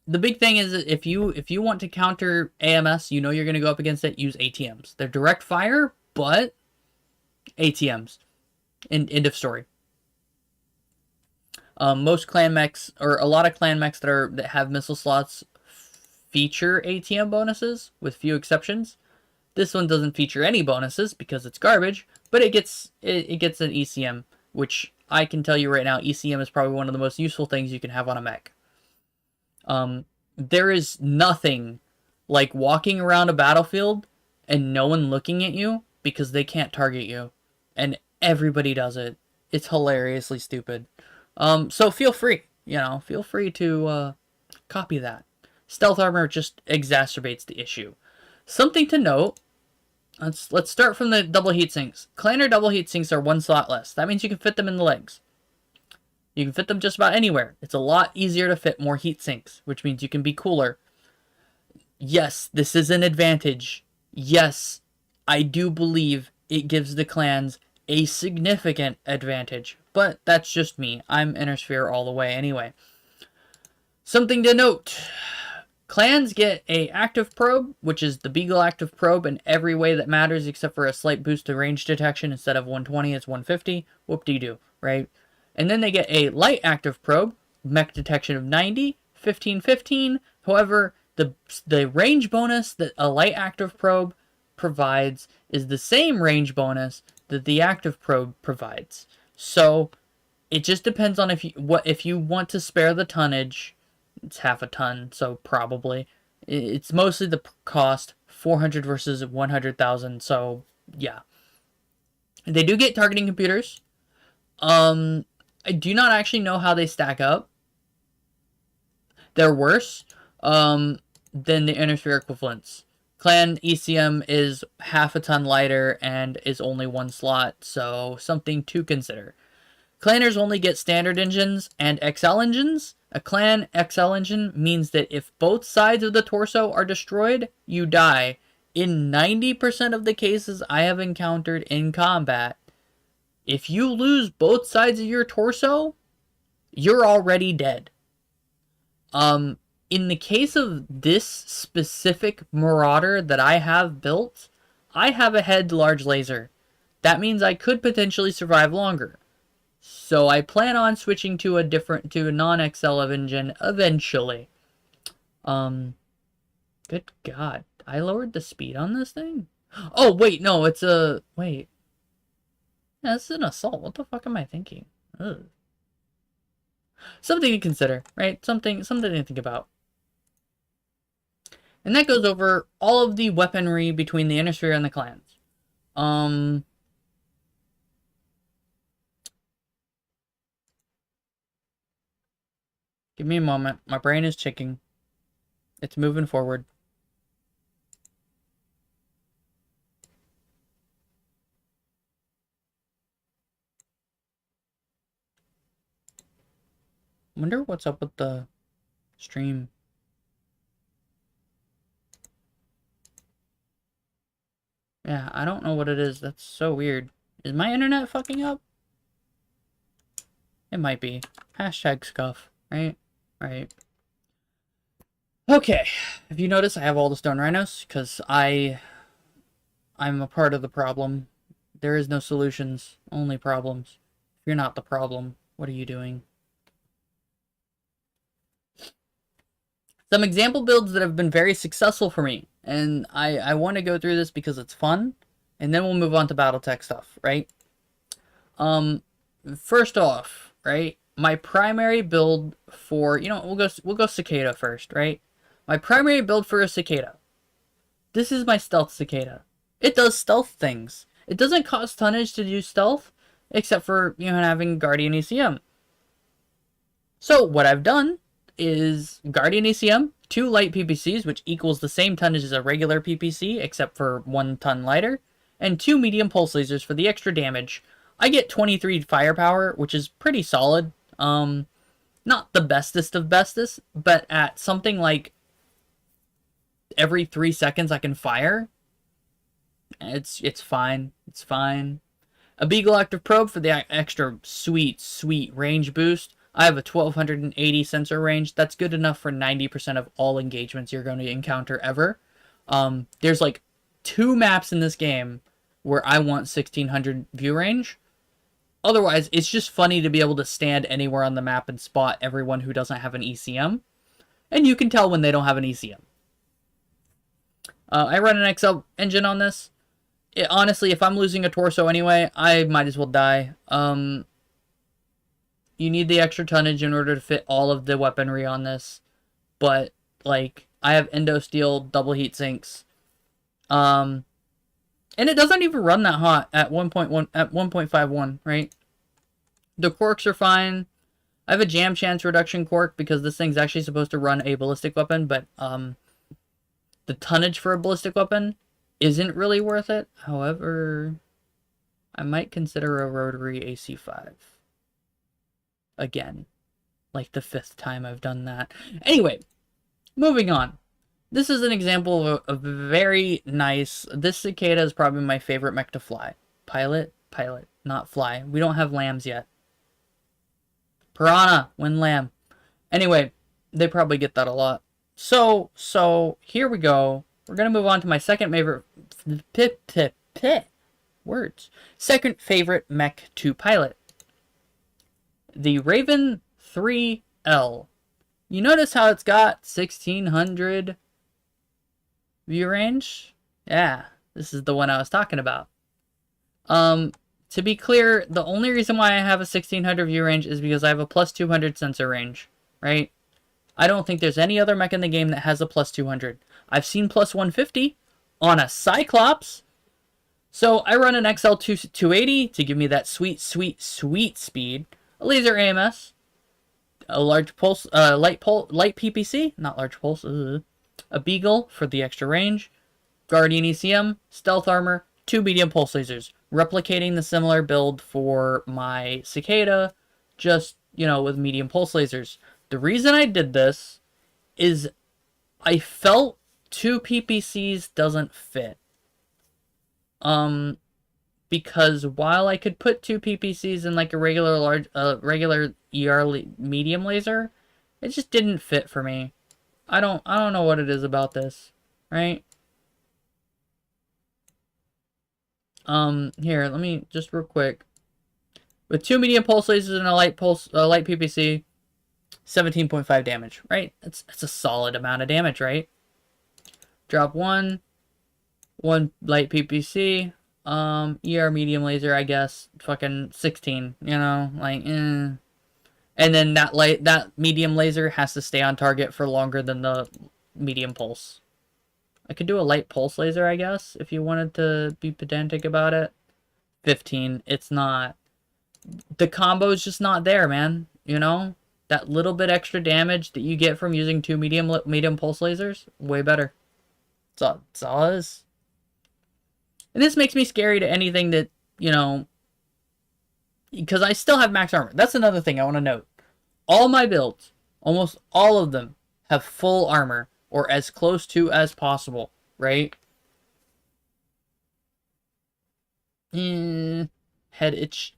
Speaker 1: big thing is that if you want to counter AMS, you know you're going to go up against it, use ATMs. They're direct fire, but ATMs. End of story. Most clan mechs, or a lot of clan mechs that have missile slots, feature ATM bonuses, with few exceptions. This one doesn't feature any bonuses because it's garbage, but it gets an ECM, which I can tell you right now, ECM is probably one of the most useful things you can have on a mech. There is nothing like walking around a battlefield and no one looking at you because they can't target you, and everybody does it. It's hilariously stupid. So feel free, feel free to copy that. Stealth armor just exacerbates the issue. Something to note. Let's start from the double heat sinks. Clanner double heat sinks are one slot less. That means you can fit them in the legs. You can fit them just about anywhere. It's a lot easier to fit more heat sinks, which means you can be cooler. Yes, this is an advantage. Yes, I do believe it gives the clans a significant advantage, but that's just me. I'm Inner Sphere all the way anyway. Something to note. Clans get a active probe, which is the Beagle active probe in every way that matters except for a slight boost to range detection. Instead of 120, it's 150. Whoop-de-doo, right? And then they get a light active probe, mech detection of 90, 15, 15. However, the range bonus that a light active probe provides is the same range bonus that the active probe provides. So it just depends on if you want to spare the tonnage. It's half a ton, so probably. It's mostly the cost, 400 versus 100,000, so yeah. They do get targeting computers. I do not actually know how they stack up. They're worse than the Inner Sphere equivalents. Clan ECM is half a ton lighter and is only one slot, so something to consider. Clanners only get standard engines and XL engines. A clan XL engine means that if both sides of the torso are destroyed, you die. In 90% of the cases I have encountered in combat, if you lose both sides of your torso, you're already dead. In the case of this specific Marauder that I have built, I have a head large laser. That means I could potentially survive longer. So I plan on switching to a non-XL engine eventually. Good God. I lowered the speed on this thing? Oh, wait, no, it's a... Wait. Yeah, this is an assault. What the fuck am I thinking? Ugh. Something to consider, right? Something to think about. And that goes over all of the weaponry between the Inner Sphere and the clans. Give me a moment. My brain is ticking. It's moving forward. Wonder what's up with the stream. Yeah, I don't know what it is. That's so weird. Is my internet fucking up? It might be. Hashtag scuff, right? Right. Okay. If you notice, I have all the stone rhinos because I'm a part of the problem. There is no solutions, only problems. If you're not the problem, what are you doing? Some example builds that have been very successful for me. And I want to go through this because it's fun. And then we'll move on to Battletech stuff, right? First off, right? My primary build for, we'll go Cicada first, right? My primary build for a Cicada. This is my stealth Cicada. It does stealth things. It doesn't cost tonnage to do stealth, except for, having Guardian ECM. So what I've done is Guardian ECM, 2 light PPCs, which equals the same tonnage as a regular PPC, except for 1 ton lighter, and 2 medium pulse lasers for the extra damage. I get 23 firepower, which is pretty solid. Not the bestest of bestest, but at something like every 3 seconds I can fire, it's fine. It's fine. A Beagle active probe for the extra sweet range boost. I have a 1280 sensor range. That's good enough for 90% of all engagements you're going to encounter ever. There's like 2 maps in this game where I want 1600 view range. Otherwise, it's just funny to be able to stand anywhere on the map and spot everyone who doesn't have an ECM. And you can tell when they don't have an ECM. I run an XL engine on this. Honestly, if I'm losing a torso anyway, I might as well die. You need the extra tonnage in order to fit all of the weaponry on this. But, like, I have endo steel double heat sinks. And it doesn't even run that hot at 1.1 at 1.51, right? The quirks are fine. I have a jam chance reduction quirk because this thing's actually supposed to run a ballistic weapon, but the tonnage for a ballistic weapon isn't really worth it. However, I might consider a rotary AC5 again, like the 5th time I've done that. Anyway, moving on. This is an example of a very nice... This cicada is probably my favorite mech to fly. Pilot, not fly. We don't have lambs yet. Piranha, win lamb. Anyway, they probably get that a lot. So here we go. We're going to move on to my second favorite... Words. Second favorite mech to pilot. The Raven 3L. You notice how it's got 1600 view range? Yeah, this is the one I was talking about. To be clear, the only reason why I have a 1600 view range is because I have a plus 200 sensor range, right? I don't think there's any other mech in the game that has a plus 200. I've seen plus 150 on a Cyclops. So I run an XL 280 to give me that sweet speed. A laser AMS. A large pulse, light PPC, not large pulse. A Beagle for the extra range. Guardian ECM, stealth armor, 2 medium pulse lasers. Replicating the similar build for my cicada, just, you know, with medium pulse lasers. The reason I did this is I felt 2 PPCs doesn't fit. Because while I could put 2 PPCs in like a regular ER medium laser, it just didn't fit for me. I don't know what it is about this, right? Here, let me just real quick. With 2 medium pulse lasers and a light PPC, 17.5 damage, right? That's a solid amount of damage, right? Drop 1 light PPC, ER medium laser, I guess, fucking 16, you know, like, And then that medium laser has to stay on target for longer than the medium pulse. I could do a light pulse laser, I guess, if you wanted to be pedantic about it. 15, it's not. The combo's just not there, man, you know? That little bit extra damage that you get from using 2 medium pulse lasers, way better. That's all it is. And this makes me scary to anything that, you know, because I still have max armor. That's another thing I want to note. All my builds, almost all of them, have full armor, or as close to as possible, right? Head itch.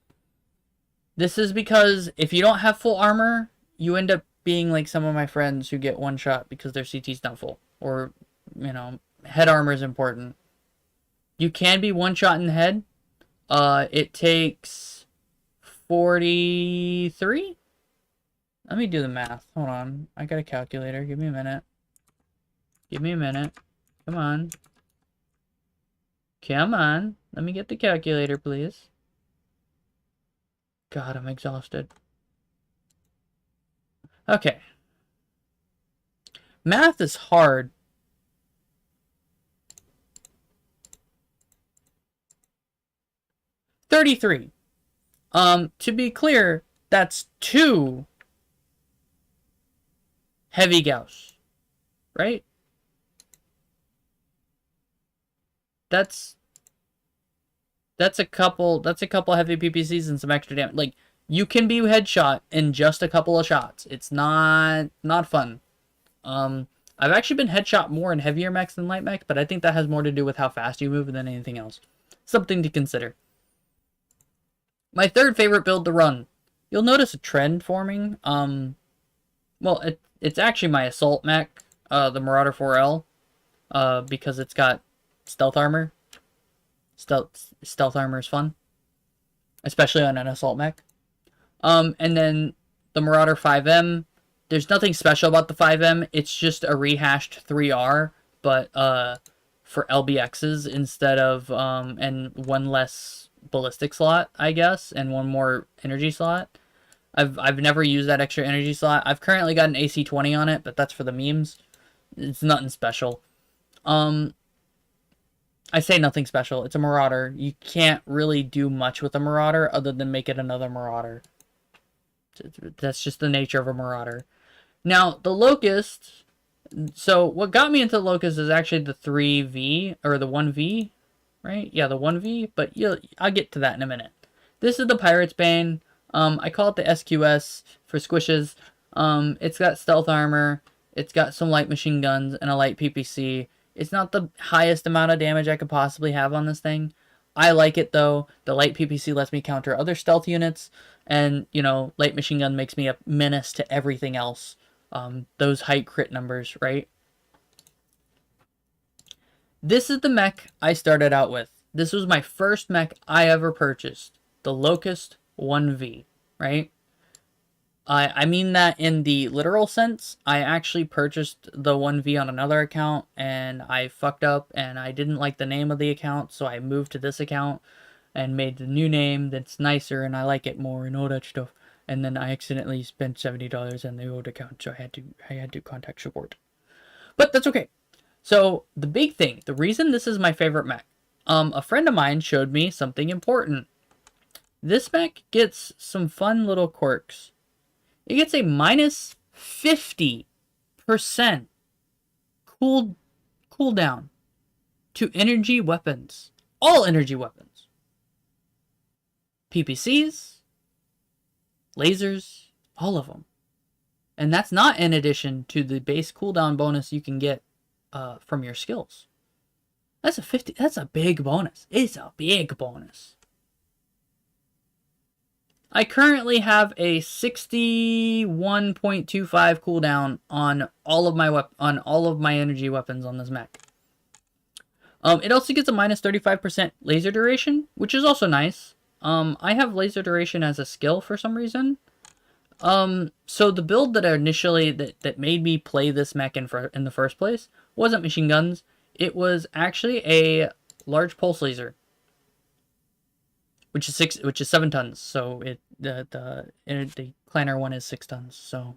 Speaker 1: This is because if you don't have full armor, you end up being like some of my friends who get one shot because their CT's not full. Or, you know, head armor is important. You can be one shot in the head. It takes 43? Let me do the math. Hold on. I got a calculator. Give me a minute. Give me a minute. Come on. Come on. Let me get the calculator, please. God, I'm exhausted. Okay. Math is hard. $33. To be clear, that's 2 heavy Gauss, right? That's a couple heavy PPCs and some extra damage. Like, you can be headshot in just a couple of shots. It's not fun. I've actually been headshot more in heavier mechs than light mechs, but I think that has more to do with how fast you move than anything else. Something to consider. My third favorite build to run. You'll notice a trend forming. Well, it's actually my assault mech, the Marauder 4L, because it's got stealth armor. Stealth armor is fun, especially on an assault mech. And then the Marauder 5M. There's nothing special about the 5M. It's just a rehashed 3R, but for LBXs instead of and one less ballistic slot, I guess, and one more energy slot. I've never used that extra energy slot. I've currently got an AC-20 on it, but that's for the memes. It's nothing special. I say nothing special. It's a Marauder. You can't really do much with a Marauder other than make it another Marauder. That's just the nature of a Marauder. Now, the Locust, so what got me into the Locust is actually the 3V, or the 1V, right? Yeah, the 1V, but I'll get to that in a minute. This is the Pirate's Bane. I call it the SQS for squishes. It's got stealth armor, it's got some light machine guns, and a light PPC. It's not the highest amount of damage I could possibly have on this thing. I like it though. The light PPC lets me counter other stealth units, and light machine gun makes me a menace to everything else. Those height crit numbers, right? This is the mech I started out with. This was my first mech I ever purchased. The Locust 1V, right? I mean that in the literal sense. I actually purchased the 1V on another account, and I fucked up, and I didn't like the name of the account, so I moved to this account and made the new name that's nicer, and I like it more, and all that stuff. And then I accidentally spent $70 on the old account, so I had to contact support. But that's okay. So the big thing, the reason this is my favorite mech, a friend of mine showed me something important. This mech gets some fun little quirks. It gets a minus 50% cooldown to energy weapons. All energy weapons. PPCs, lasers, all of them. And that's not in addition to the base cooldown bonus you can get from your skills. That's a big bonus. It's a big bonus. I currently have a 61.25 cooldown on all of my energy weapons on this mech. It also gets a minus 35% laser duration, which is also nice. I have laser duration as a skill for some reason. So the build that initially that made me play this mech in the first place wasn't machine guns. It was actually a large pulse laser, which is 7 tons. So the Clanner one is 6 tons. So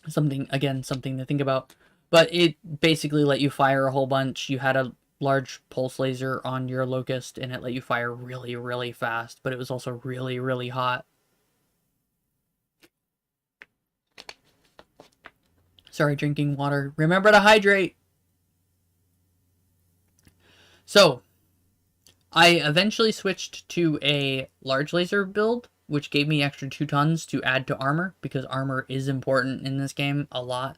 Speaker 1: something to think about. But it basically let you fire a whole bunch. You had a large pulse laser on your Locust, and it let you fire really, really fast. But it was also really, really hot. Sorry, drinking water. Remember to hydrate. So, I eventually switched to a large laser build, which gave me extra 2 tons to add to armor, because armor is important in this game a lot.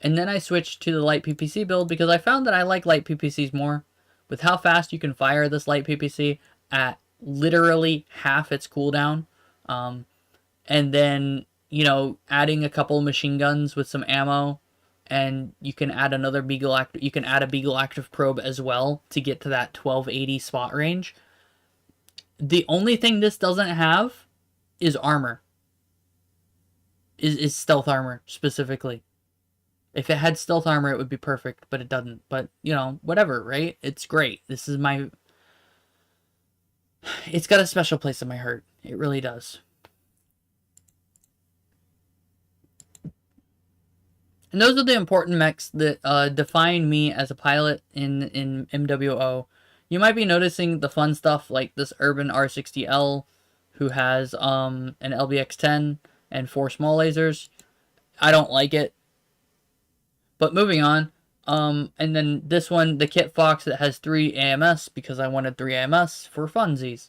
Speaker 1: And then I switched to the light PPC build because I found that I like light PPCs more. With how fast you can fire this light PPC at literally half its cooldown, and then adding a couple machine guns with some ammo, and you can add another Beagle you can add a Beagle active probe as well to get to that 1280 spot range. The only thing this doesn't have is armor. Is stealth armor specifically. If it had stealth armor, it would be perfect, but it doesn't. But, whatever, right? It's great. This is it's got a special place in my heart. It really does. And those are the important mechs that define me as a pilot in MWO. You might be noticing the fun stuff like this Urban R60L, who has an LBX-10 and 4 small lasers. I don't like it. But moving on, and then this one, the Kit Fox, that has 3 AMS, because I wanted 3 AMS for funsies.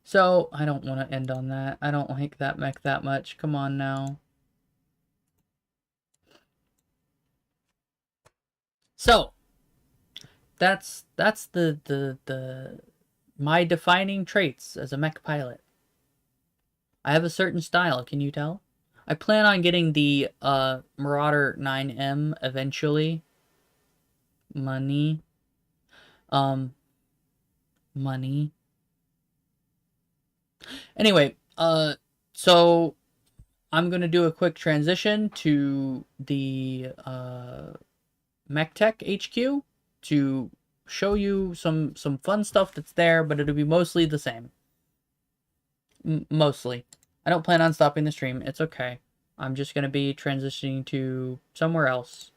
Speaker 1: So, I don't want to end on that. I don't like that mech that much. Come on now. So, that's my defining traits as a mech pilot. I have a certain style, can you tell? I plan on getting the Marauder 9M eventually. Money. Money. Anyway, so I'm gonna do a quick transition to the Mech Tech HQ to show you some fun stuff that's there, but it'll be mostly the same. Mostly. I don't plan on stopping the stream. It's okay. I'm just going to be transitioning to somewhere else.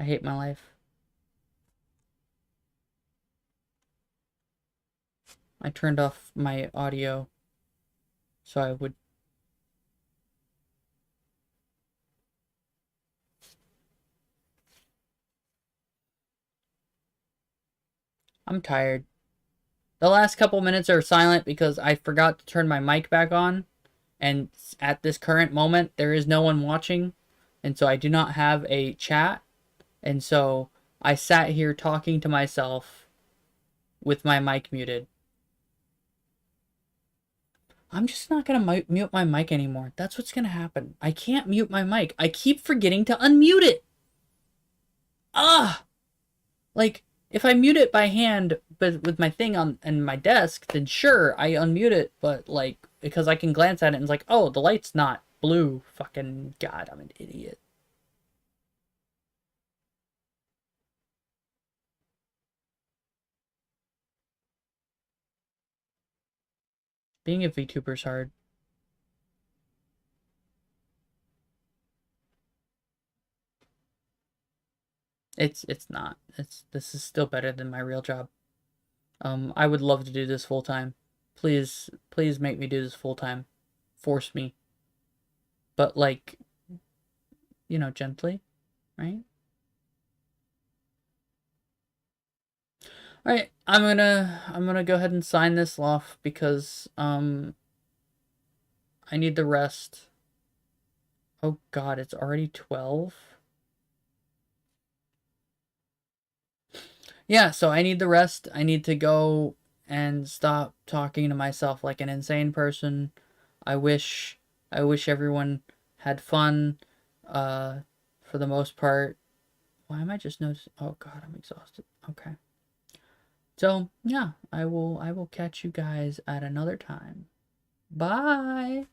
Speaker 1: I hate my life. I turned off my audio so I would. I'm tired. The last couple minutes are silent because I forgot to turn my mic back on. And at this current moment, there is no one watching. And so I do not have a chat. And so I sat here talking to myself with my mic muted. I'm just not going to mute my mic anymore. That's what's going to happen. I can't mute my mic. I keep forgetting to unmute it. Ah! Like, if I mute it by hand, but with my thing on my desk, then sure, I unmute it, but like, because I can glance at it and it's like, oh, the light's not blue. Fucking God, I'm an idiot. Being a VTuber is hard. It's not. This is still better than my real job. I would love to do this full time. Please, please make me do this full time. Force me. But like, gently, right? All right, I'm gonna go ahead and sign this off because I need the rest. Oh God, it's already 12. Yeah, so I need the rest. I need to go and stop talking to myself like an insane person. I wish I wish everyone had fun. For the most part. Why am I just noticing? Oh God, I'm exhausted. Okay. So yeah, I will catch you guys at another time. Bye.